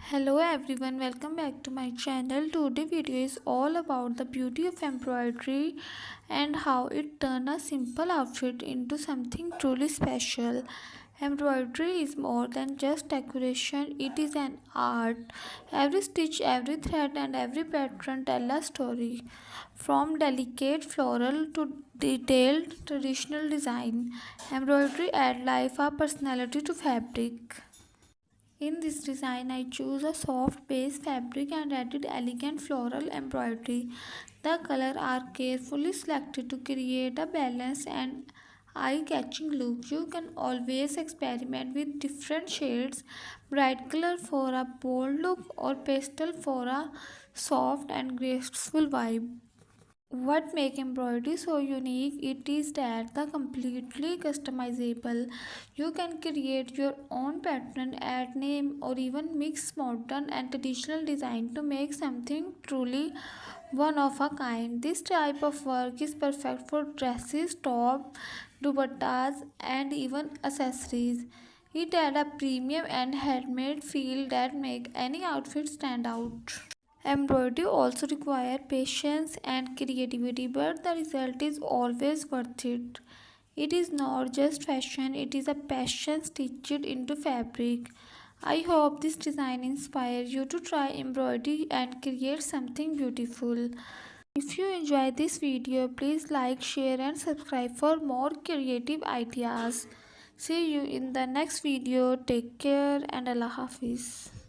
Hello everyone, welcome back to my channel. Today video is all about the beauty of embroidery and how it turns a simple outfit into something truly special. Embroidery is more than just decoration, it is an art. Every stitch, every thread and every pattern tell a story. From delicate floral to detailed traditional design, embroidery adds life or personality to fabric. In this design, I choose a soft base fabric and added elegant floral embroidery. The colors are carefully selected to create a balanced and eye-catching look. You can always experiment with different shades, bright color for a bold look or pastel for a soft and graceful vibe. What makes embroidery so unique it is that the completely customizable. You can create your own pattern, add name or even mix modern and traditional design to make something truly one of a kind. This type of work is perfect for dresses, top, dupattas and even accessories. It adds a premium and handmade feel that make any outfit stand out. Embroidery also requires patience and creativity, but the result is always worth it. It is not just fashion, it is a passion stitched into fabric. I hope this design inspires you to try embroidery and create something beautiful. If you enjoyed this video, please like, share and subscribe for more creative ideas. See you in the next video. Take care and Allah Hafiz.